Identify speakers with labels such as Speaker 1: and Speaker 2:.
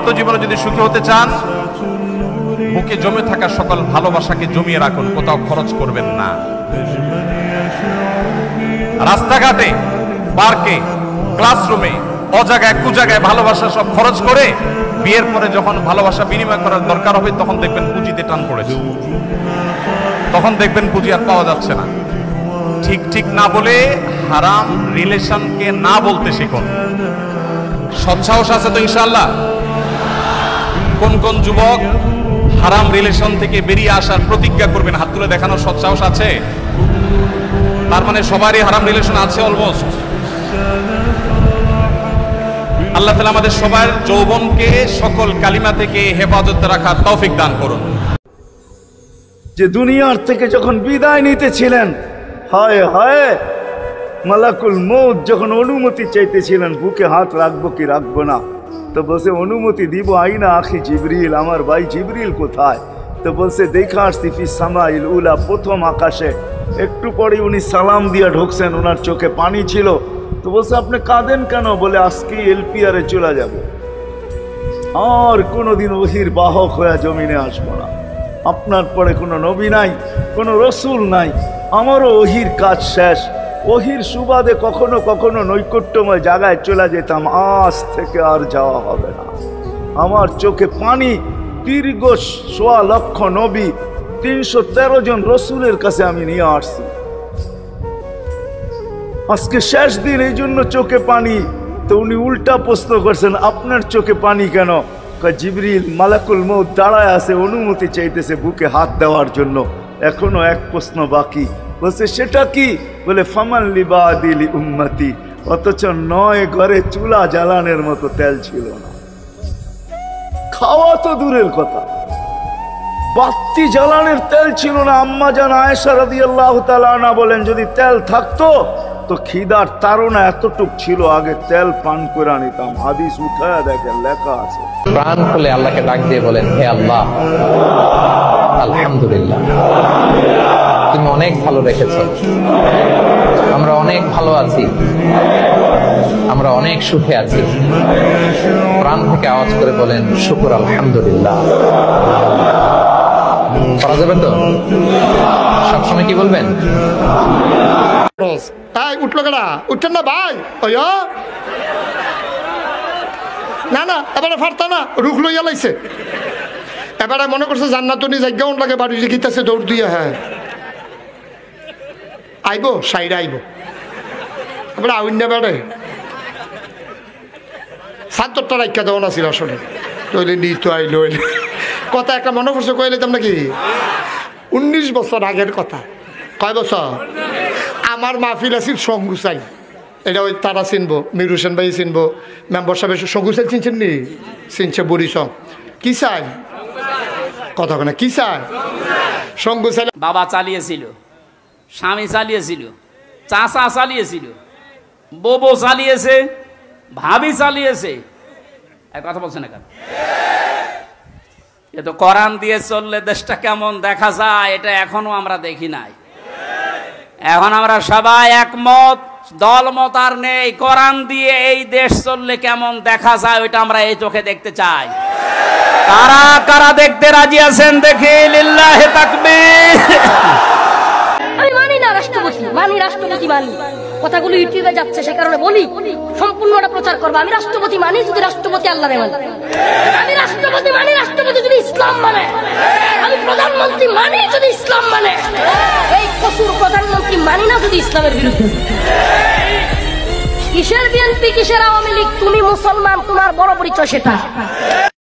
Speaker 1: দাম্পত্য জীবনে যদি সুখী হতে চান, বুকে জমে থাকা সকল ভালোবাসাকে জমিয়ে রাখুন, কোথাও খরচ করবেন না। রাস্তাঘাটে, পার্কে, ক্লাসরুমে, অজায়গায় কুজায়গায় ভালোবাসা সব খরচ করে বিয়ের পরে যখন ভালোবাসা বিনিময় করার দরকার হবে তখন দেখবেন পুঁজিতে টান পড়েছে, তখন দেখবেন পুঁজি আর পাওয়া যাচ্ছে না। ঠিক ঠিক না বলে হারাম রিলেশনকে না বলতে শিখুন। সৎসাহস আছে তো ইনশাআল্লাহ? কোন কোন যুবক হারাম রিলেশন থেকে বেরিয়ে আসার প্রতিজ্ঞা করবেন? হাত তুলে দেখানোর সৎসাহস আছে? তার মানে সবারই হারাম রিলেশন আছে অলমোস্ট। আল্লাহ তাআলা আমাদের সবার যৌবনকে সকল কালিমা থেকে হেফাজত রাখার তৌফিক দান করুন।
Speaker 2: যে দুনিয়ার থেকে যখন বিদায় নিতেছিলেন, হায় হায়, মালাকুল মউত যখন অনুমতি চাইতেছিলেন বুকে হাত রাখবো কি রাখবো না, তো বলছে অনুমতি দিব, আইনা আখি জিবরিল, আমার ভাই জিবরিল কোথায়? তো বলছে দেখা আসছি ফি সামাইল উলা, প্রথম আকাশে। একটু পরে উনি সালাম দিয়ে ঢুকছেন, ওনার চোখে পানি ছিল। তো বলছে আপনি কাঁদেন কেন? বলে আজকে এলপিআরে চলে যাব, আর কোনোদিন ওহির বাহক হয়ে জমিনে আসবো না। আপনার পরে কোনো নবী নাই, কোনো রসুল নাই, আমারও ওহির কাজ শেষ। ওহির সুবাদে কখনো কখনো নৈকট্যময় জায়গায় চলে যেতাম, আজ থেকে আর যাওয়া হবে না। আমার চোখে পানি। দীর্ঘ ১.৫ লক্ষ নবী, ৩১৩ জন রসুলের কাছে আমি নিয়ে আসছি। আজকে শেষ দিন, এই জন্য চোখে পানি। তো উনি উল্টা প্রশ্ন করছেন, আপনার চোখে পানি কেন? জিবরিল মালাকুল মউত দাঁড়ায় আছে, অনুমতি চাইতেছে বুকে হাত দেওয়ার জন্য। এখনো এক প্রশ্ন বাকি। বলছে সেটা কি? বলে ফামান লিবাদিলি উম্মতি। অথচ ৯ ঘরে চুলা জ্বালানোর মতো তেল ছিল না। খাওয়া তো দূরের কথা, বাতি জ্বালানোর তেল ছিল না। আম্মা জান আয়েশা রাদিয়াল্লাহু তাআলা আনহা বলেন, যদি তেল থাকতো তো খিদার তাড়না এতটুক ছিল, আগে তেল পান করে নিতাম। হাদিস উঠায় দেখেন, লেখা আছে।
Speaker 3: প্রাণ খুলে আল্লাহকে ডাক দিয়ে বলেন, হে আল্লাহ, আলহামদুলিল্লাহ, তুমি অনেক ভালো রেখেছো, আমরা অনেক ভালো আছি, আমরা অনেক সুখে আছি। প্রাণ থেকে আওয়াজ করে বলেন, শুকর আলহামদুলিল্লাহ। করা যাবে তো? সবসময় কি বলবেন?
Speaker 4: উঠলো কেনা? উঠছেন না ভাই? না না, এবারে ফারতা না, রুখ লইয়া লাইছে। এবারে মনে করছে জান্নাতনি জায়গাও লাগে, বাড়ি যে গীতাছে দৌড় দিয়ে। হ্যাঁ আইব, সাইডে আইব, এবারে আউন বেড়ে সাতটা রাখা দেওয়া না ছিল আসলে। তৈলে নি তো আইলো কথা একটা মনে পড়ছে, কইলে তো নাকি 19 বছর আগের কথা। কয় বছর? আমার মাহফিল আছিল সঙ্গুসাই, এটা ওই তারা চিনবো, মির হোসেন ভাই চিনবো, মেম্বার সাহেব সঙ্গুসাই চিনছেন নি? চিনছে বুড়ি সং। কি চাই কথা না, কি চাই? সঙ্গুসাই
Speaker 5: বাবা চালিয়েছিল, স্বামী চালিয়েছিল, চাচা চালিয়েছিল, বউ চালিয়েছে, ভাবি চালিয়েছে। এক কথা বলছে না কেন? এ তো কোরআন দিয়ে চললে দেশটা কেমন দেখা যায়, এটা এখনো আমরা দেখি নাই। এখন আমরা সবাই একমত, দলমত আর নেই। কোরআন দিয়ে এই দেশ চললে কেমন দেখা যায় ওইটা আমরা এই চোখে দেখতে চাই। কারা কারা দেখতে রাজি আছেন দেখি? লিল্লাহি তাকবীর।
Speaker 6: আমি মানি না রাষ্ট্রপতি, রাষ্ট্রপতি মানি। কথাগুলো ইউটিউবে যাচ্ছে, সে কারণে বলি সম্পূর্ণটা প্রচার করবো। আমি রাষ্ট্রপতি মানি যদি রাষ্ট্রপতি আল্লাহ মানে। আমি রাষ্ট্রপতি মানি রাষ্ট্রপতি যদি ইসলাম মানে। আমি প্রধানমন্ত্রী মানি যদি ইসলাম মানে। এই কসুর প্রধানমন্ত্রী মানি না যদি ইসলামের বিরুদ্ধে। কিসের বিএনপি, কিসের আওয়ামী লীগ? তুমি মুসলমান, তোমার বড় পরিচয় সেটা।